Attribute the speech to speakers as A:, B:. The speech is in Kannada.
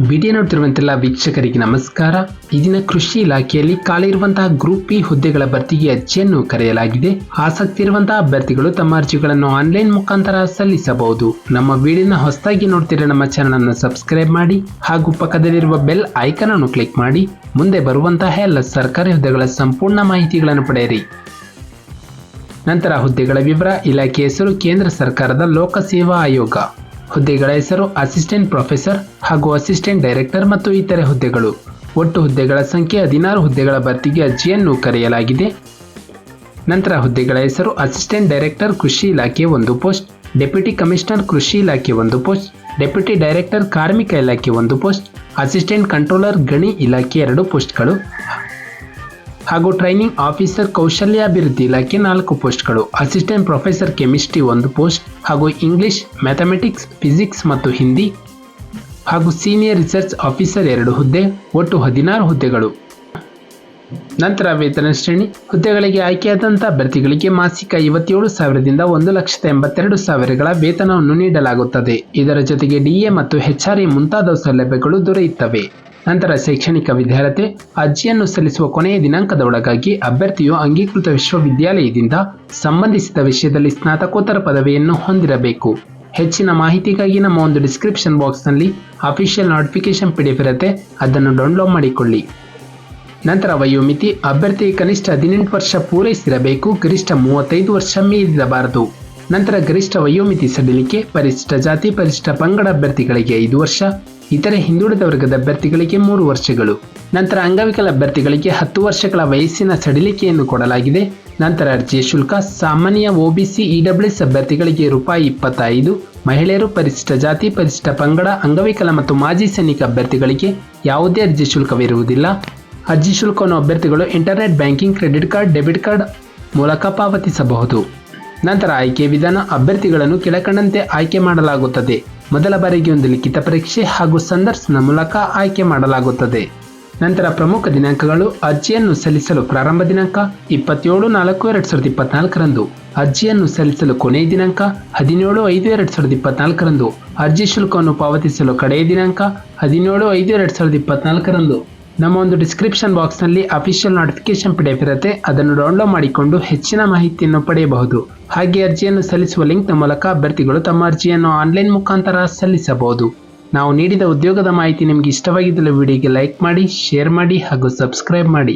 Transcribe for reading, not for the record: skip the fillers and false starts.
A: ವಿಡಿಯೋ ನೋಡ್ತಿರುವಂತೆಲ್ಲ ವೀಕ್ಷಕರಿಗೆ ನಮಸ್ಕಾರ. ಈ ದಿನ ಕೃಷಿ ಇಲಾಖೆಯಲ್ಲಿ ಖಾಲಿ ಇರುವಂತಹ ಗ್ರೂಪ್ ಬಿ ಹುದ್ದೆಗಳ ಭರ್ತಿಗೆ ಅರ್ಜಿಯನ್ನು ಕರೆಯಲಾಗಿದೆ. ಆಸಕ್ತಿ ಇರುವಂತಹ ಅಭ್ಯರ್ಥಿಗಳು ತಮ್ಮ ಅರ್ಜಿಗಳನ್ನು ಆನ್ಲೈನ್ ಮುಖಾಂತರ ಸಲ್ಲಿಸಬಹುದು. ನಮ್ಮ ವಿಡಿಯೋನ ಹೊಸದಾಗಿ ನೋಡ್ತಿರೋ ನಮ್ಮ ಚಾನೆಲ್ ಅನ್ನು ಸಬ್ಸ್ಕ್ರೈಬ್ ಮಾಡಿ ಹಾಗೂ ಪಕ್ಕದಲ್ಲಿರುವ ಬೆಲ್ ಐಕಾನ್ ಅನ್ನು ಕ್ಲಿಕ್ ಮಾಡಿ ಮುಂದೆ ಬರುವಂತಹ ಎಲ್ಲ ಸರ್ಕಾರಿ ಹುದ್ದೆಗಳ ಸಂಪೂರ್ಣ ಮಾಹಿತಿಗಳನ್ನು ಪಡೆಯಿರಿ. ನಂತರ ಹುದ್ದೆಗಳ ವಿವರ. ಇಲಾಖೆ ಹೆಸರು ಕೇಂದ್ರ ಸರ್ಕಾರದ ಲೋಕಸೇವಾ ಆಯೋಗ. ಹುದ್ದೆಗಳ ಹೆಸರು ಅಸಿಸ್ಟೆಂಟ್ ಪ್ರೊಫೆಸರ್ ಹಾಗೂ ಅಸಿಸ್ಟೆಂಟ್ ಡೈರೆಕ್ಟರ್ ಮತ್ತು ಇತರೆ ಹುದ್ದೆಗಳು. ಒಟ್ಟು ಹುದ್ದೆಗಳ ಸಂಖ್ಯೆ 16 ಹುದ್ದೆಗಳ ಭರ್ತಿಗೆ ಅರ್ಜಿಯನ್ನು ಕರೆಯಲಾಗಿದೆ. ನಂತರ ಹುದ್ದೆಗಳ ಹೆಸರು ಅಸಿಸ್ಟೆಂಟ್ ಡೈರೆಕ್ಟರ್ ಕೃಷಿ ಇಲಾಖೆ 1 ಪೋಸ್ಟ್, ಡೆಪ್ಯೂಟಿ ಕಮಿಷನರ್ ಕೃಷಿ ಇಲಾಖೆ 1 ಪೋಸ್ಟ್, ಡೆಪ್ಯೂಟಿ ಡೈರೆಕ್ಟರ್ ಕಾರ್ಮಿಕ ಇಲಾಖೆ 1 ಪೋಸ್ಟ್, ಅಸಿಸ್ಟೆಂಟ್ ಕಂಟ್ರೋಲರ್ ಗಣಿ ಇಲಾಖೆ 2 ಪೋಸ್ಟ್ಗಳು ಹಾಗೂ ಟ್ರೈನಿಂಗ್ ಆಫೀಸರ್ ಕೌಶಲ್ಯಾಭಿವೃದ್ಧಿ ಇಲಾಖೆ 4 ಪೋಸ್ಟ್ಗಳು. ಅಸಿಸ್ಟೆಂಟ್ ಪ್ರೊಫೆಸರ್ ಕೆಮಿಸ್ಟ್ರಿ 1 ಪೋಸ್ಟ್ ಹಾಗೂ ಇಂಗ್ಲಿಷ್, ಮ್ಯಾಥಮೆಟಿಕ್ಸ್, ಫಿಸಿಕ್ಸ್ ಮತ್ತು ಹಿಂದಿ ಹಾಗೂ ಸೀನಿಯರ್ ರಿಸರ್ಚ್ ಆಫೀಸರ್ 2 ಹುದ್ದೆ. ಒಟ್ಟು 16 ಹುದ್ದೆಗಳು. ನಂತರ ವೇತನ ಶ್ರೇಣಿ. ಹುದ್ದೆಗಳಿಗೆ ಆಯ್ಕೆಯಾದಂಥ ಅಭ್ಯರ್ಥಿಗಳಿಗೆ ಮಾಸಿಕ 57,000ದಿಂದ 1,82,000ಗಳ ವೇತನವನ್ನು ನೀಡಲಾಗುತ್ತದೆ. ಇದರ ಜೊತೆಗೆ ಡಿಎ ಮತ್ತು ಹೆಚ್ಆರ್ಎ ಮುಂತಾದ ಸೌಲಭ್ಯಗಳು ದೊರೆಯುತ್ತವೆ. ನಂತರ ಶೈಕ್ಷಣಿಕ ವಿದ್ಯಾರ್ಹತೆ. ಅರ್ಜಿಯನ್ನು ಸಲ್ಲಿಸುವ ಕೊನೆಯ ದಿನಾಂಕದ ಒಳಗಾಗಿ ಅಭ್ಯರ್ಥಿಯು ಅಂಗೀಕೃತ ವಿಶ್ವವಿದ್ಯಾಲಯದಿಂದ ಸಂಬಂಧಿಸಿದ ವಿಷಯದಲ್ಲಿ ಸ್ನಾತಕೋತ್ತರ ಪದವಿಯನ್ನು ಹೊಂದಿರಬೇಕು. ಹೆಚ್ಚಿನ ಮಾಹಿತಿಗಾಗಿ ನಮ್ಮ ಒಂದು ಡಿಸ್ಕ್ರಿಪ್ಷನ್ ಬಾಕ್ಸ್ನಲ್ಲಿ ಅಫಿಷಿಯಲ್ ನೋಟಿಫಿಕೇಶನ್ PDF ಇರುತ್ತೆ, ಅದನ್ನು ಡೌನ್ಲೋಡ್ ಮಾಡಿಕೊಳ್ಳಿ. ನಂತರ ವಯೋಮಿತಿ. ಅಭ್ಯರ್ಥಿ ಕನಿಷ್ಠ 18 ವರ್ಷ ಪೂರೈಸಿರಬೇಕು, ಗರಿಷ್ಠ 35 ವರ್ಷ ಮೀರಿರಬಾರದು. ನಂತರ ಗರಿಷ್ಠ ವಯೋಮಿತಿ ಸಡಿಲಿಕೆ. ಪರಿಶಿಷ್ಟ ಜಾತಿ ಪರಿಶಿಷ್ಟ ಪಂಗಡ ಅಭ್ಯರ್ಥಿಗಳಿಗೆ 5 ವರ್ಷ, ಇತರೆ ಹಿಂದುಳಿದ ವರ್ಗದ ಅಭ್ಯರ್ಥಿಗಳಿಗೆ 3 ವರ್ಷಗಳು. ನಂತರ ಅಂಗವಿಕಲ ಅಭ್ಯರ್ಥಿಗಳಿಗೆ 10 ವರ್ಷಗಳ ವಯಸ್ಸಿನ ಸಡಿಲಿಕೆಯನ್ನು ಕೊಡಲಾಗಿದೆ. ನಂತರ ಅರ್ಜಿಯ ಶುಲ್ಕ. ಸಾಮಾನ್ಯ OBC EWS ಅಭ್ಯರ್ಥಿಗಳಿಗೆ ₹25, ಮಹಿಳೆಯರು, ಪರಿಶಿಷ್ಟ ಜಾತಿ ಪರಿಶಿಷ್ಟ ಪಂಗಡ, ಅಂಗವಿಕಲ ಮತ್ತು ಮಾಜಿ ಸೈನಿಕ ಅಭ್ಯರ್ಥಿಗಳಿಗೆ ಯಾವುದೇ ಅರ್ಜಿ ಶುಲ್ಕವಿರುವುದಿಲ್ಲ. ಅರ್ಜಿ ಶುಲ್ಕವನ್ನು ಅಭ್ಯರ್ಥಿಗಳು internet banking, credit card, debit card ಮೂಲಕ ಪಾವತಿಸಬಹುದು. ನಂತರ ಆಯ್ಕೆ ವಿಧಾನ. ಅಭ್ಯರ್ಥಿಗಳನ್ನು ಕೆಳಕಂಡಂತೆ ಆಯ್ಕೆ ಮಾಡಲಾಗುತ್ತದೆ. ಮೊದಲ ಬಾರಿಗೆ ಒಂದು ಲಿಖಿತ ಪರೀಕ್ಷೆ ಹಾಗೂ ಸಂದರ್ಶನ ಮೂಲಕ ಆಯ್ಕೆ ಮಾಡಲಾಗುತ್ತದೆ. ನಂತರ ಪ್ರಮುಖ ದಿನಾಂಕಗಳು. ಅರ್ಜಿಯನ್ನು ಸಲ್ಲಿಸಲು ಪ್ರಾರಂಭ ದಿನಾಂಕ 27/4/2024ರಂದು. ಅರ್ಜಿಯನ್ನು ಸಲ್ಲಿಸಲು ಕೊನೆಯ ದಿನಾಂಕ 17/5/2024ರಂದು. ಅರ್ಜಿ ಶುಲ್ಕವನ್ನು ಪಾವತಿಸಲು ಕಡೆಯ ದಿನಾಂಕ 17/5/2024ರಂದು. ನಮ್ಮ ಒಂದು ಡಿಸ್ಕ್ರಿಪ್ಷನ್ ಬಾಕ್ಸ್ನಲ್ಲಿ ಅಫಿಷಿಯಲ್ ನೋಟಿಫಿಕೇಶನ್ PDF ಇರುತ್ತೆ, ಅದನ್ನು ಡೌನ್ಲೋಡ್ ಮಾಡಿಕೊಂಡು ಹೆಚ್ಚಿನ ಮಾಹಿತಿಯನ್ನು ಪಡೆಯಬಹುದು. ಹಾಗೆ ಅರ್ಜಿಯನ್ನು ಸಲ್ಲಿಸುವ ಲಿಂಕ್ನ ಮೂಲಕ ಅಭ್ಯರ್ಥಿಗಳು ತಮ್ಮ ಅರ್ಜಿಯನ್ನು ಆನ್ಲೈನ್ ಮುಖಾಂತರ ಸಲ್ಲಿಸಬಹುದು. ನಾವು ನೀಡಿದ ಉದ್ಯೋಗದ ಮಾಹಿತಿ ನಿಮಗೆ ಇಷ್ಟವಾಗಿದ್ದಲ್ಲಿ ವಿಡಿಯೋಗೆ ಲೈಕ್ ಮಾಡಿ, ಶೇರ್ ಮಾಡಿ ಹಾಗೂ ಸಬ್ಸ್ಕ್ರೈಬ್ ಮಾಡಿ.